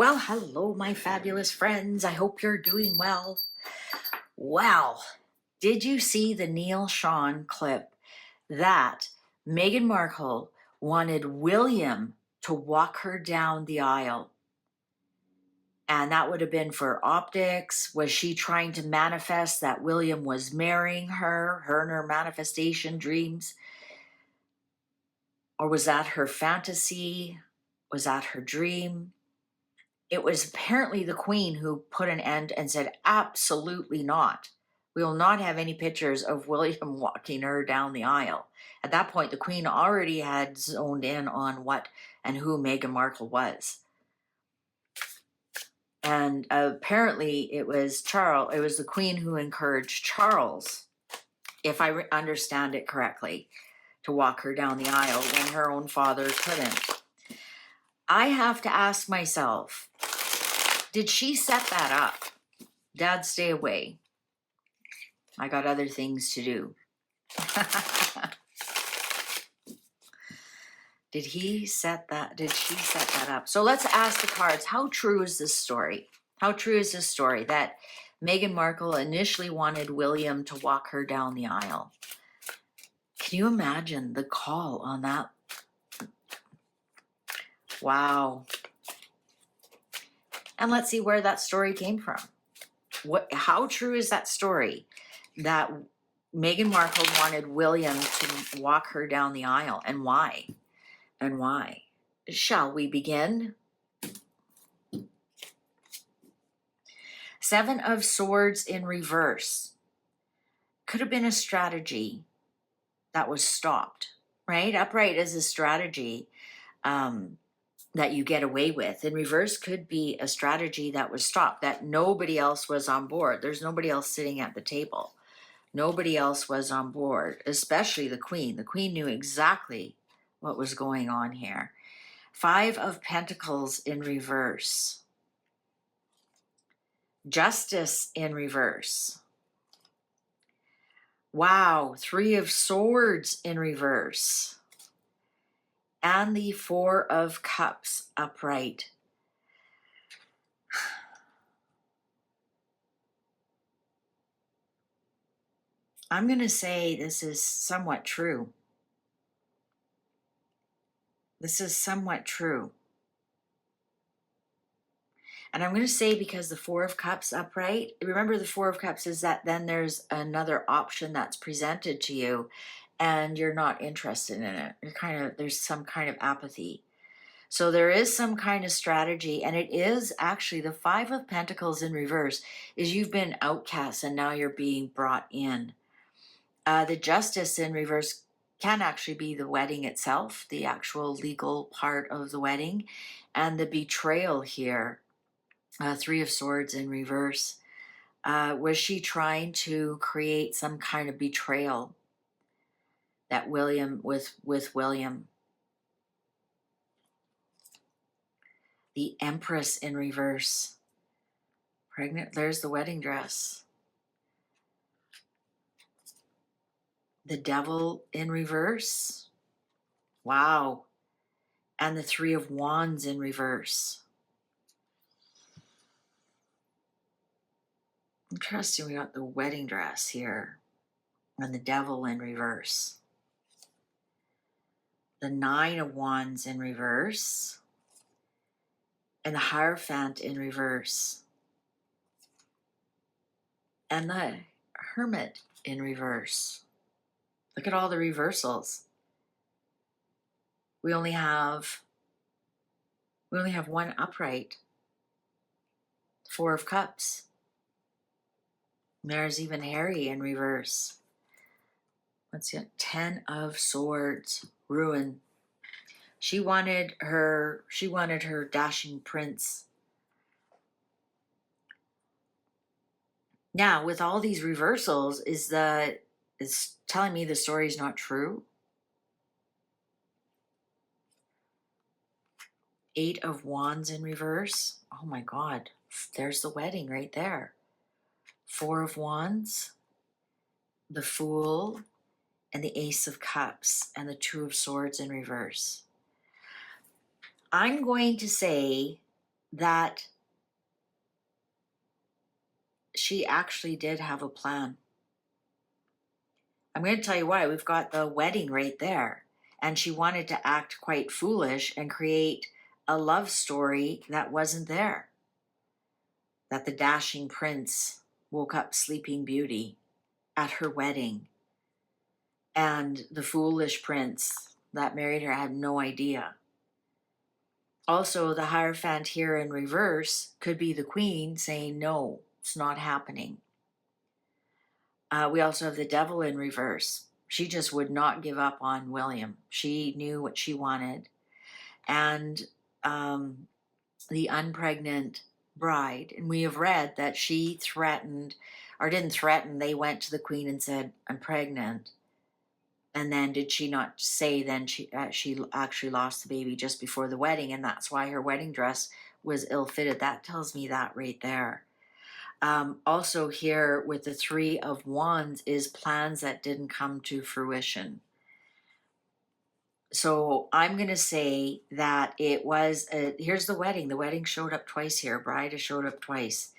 Well, hello, my fabulous friends. I hope you're doing well. Well, did you see the Neil Sean clip that Meghan Markle wanted William to walk her down the aisle? And that would have been for optics. Was she trying to manifest that William was marrying her and her manifestation dreams? Or was that her fantasy? Was that her dream? It was apparently the Queen who put an end and said, absolutely not. We will not have any pictures of William walking her down the aisle. At that point, the Queen already had zoned in on what and who Meghan Markle was. And apparently it was the Queen who encouraged Charles, if I understand it correctly, to walk her down the aisle when her own father couldn't. I have to ask myself, did she set that up? Dad, stay away. I got other things to do. Did he set that? Did she set that up? So let's ask the cards, how true is this story? How true is this story that Meghan Markle initially wanted William to walk her down the aisle? Can you imagine the call on that? Wow. And let's see where that story came from. How true is that story that Meghan Markle wanted William to walk her down the aisle, and why? And why? Shall we begin? Seven of Swords in reverse. Could have been a strategy that was stopped, right? Upright is a strategy that you get away with. In reverse could be a strategy that was stopped, that nobody else was on board. There's nobody else sitting at the table. Nobody else was on board, especially the Queen. The Queen knew exactly what was going on here. Five of Pentacles in reverse. Justice in reverse. Wow, Three of Swords in reverse. And the Four of Cups upright. I'm going to say this is somewhat true. This is somewhat true. And I'm going to say because the Four of Cups upright, remember the Four of Cups is that then there's another option that's presented to you and you're not interested in it. There's some kind of apathy. So there is some kind of strategy, and it is actually the Five of Pentacles in reverse is you've been outcast and now you're being brought in. The Justice in reverse can actually be the wedding itself, the actual legal part of the wedding, and the betrayal here. Three of Swords in reverse. Was she trying to create some kind of betrayal that with William? The Empress in reverse. Pregnant, there's the wedding dress. The Devil in reverse. Wow. And the Three of Wands in reverse. Interesting, we got the wedding dress here. And the Devil in reverse. The Nine of Wands in reverse. And the Hierophant in reverse. And the Hermit in reverse. Look at all the reversals. We only have one upright. Four of Cups. There's even Harry in reverse. Let's see, 10 of Swords, ruin. She wanted her dashing prince. Now, with all these reversals, it's telling me the story's not true. Eight of Wands in reverse. Oh my God, there's the wedding right there. Four of Wands, the Fool, and the Ace of Cups, and the Two of Swords in reverse. I'm going to say that she actually did have a plan. I'm going to tell you why. We've got the wedding right there. And she wanted to act quite foolish and create a love story that wasn't there. That the dashing prince woke up Sleeping Beauty at her wedding. And the foolish prince that married her had no idea. Also, the Hierophant here in reverse could be the queen saying, no, it's not happening. We also have the devil in reverse. She just would not give up on William. She knew what she wanted. And the unpregnant bride, and we have read that she threatened, or didn't threaten, they went to the queen and said, I'm pregnant. And then did she not say then she actually lost the baby just before the wedding, and that's why her wedding dress was ill-fitted. That tells me that right there. Also here with the Three of Wands is plans that didn't come to fruition. So I'm going to say that it was, here's the wedding. The wedding showed up twice here. Bride has showed up twice.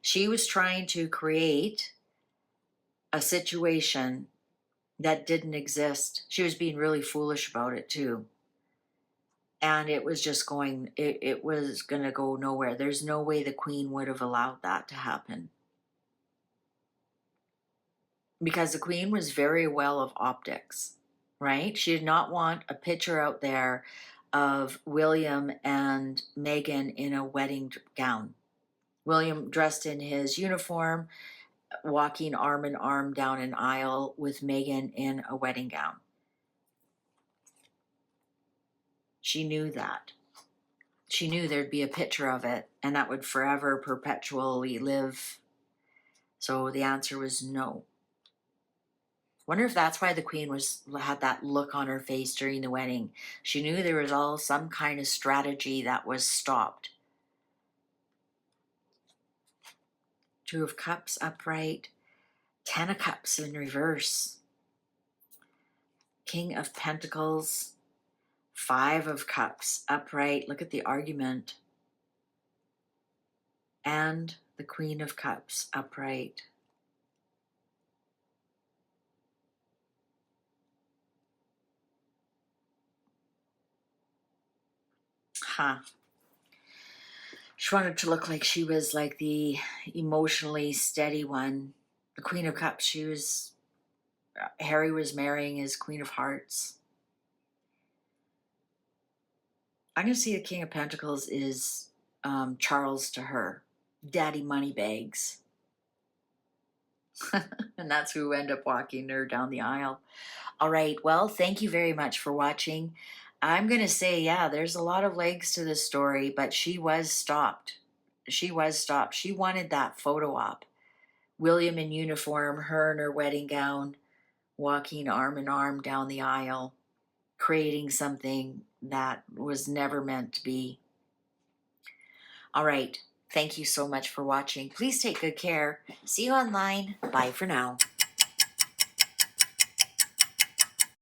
She was trying to create a situation that didn't exist. She was being really foolish about it too. And it was just going, it was going to go nowhere. There's no way the queen would have allowed that to happen. Because the queen was very well of optics, right? She did not want a picture out there of William and Meghan in a wedding gown. William dressed in his uniform, walking arm in arm down an aisle with Meghan in a wedding gown. She knew that. She knew there'd be a picture of it, and that would forever, perpetually live. So the answer was no. Wonder if that's why the queen had that look on her face during the wedding. She knew there was all some kind of strategy that was stopped. Two of Cups upright, 10 of Cups in reverse, King of Pentacles, 5 of Cups upright. Look at the argument. And the Queen of Cups upright. She wanted to look like she was like the emotionally steady one. The Queen of Cups, Harry was marrying his Queen of Hearts. I'm going to see the King of Pentacles is Charles to her. Daddy Moneybags. And that's who ended up walking her down the aisle. All right, well, thank you very much for watching. I'm going to say, yeah, there's a lot of legs to this story, but she was stopped. She was stopped. She wanted that photo op. William in uniform, her in her wedding gown, walking arm in arm down the aisle, creating something that was never meant to be. All right, thank you so much for watching. Please take good care. See you online. Bye for now.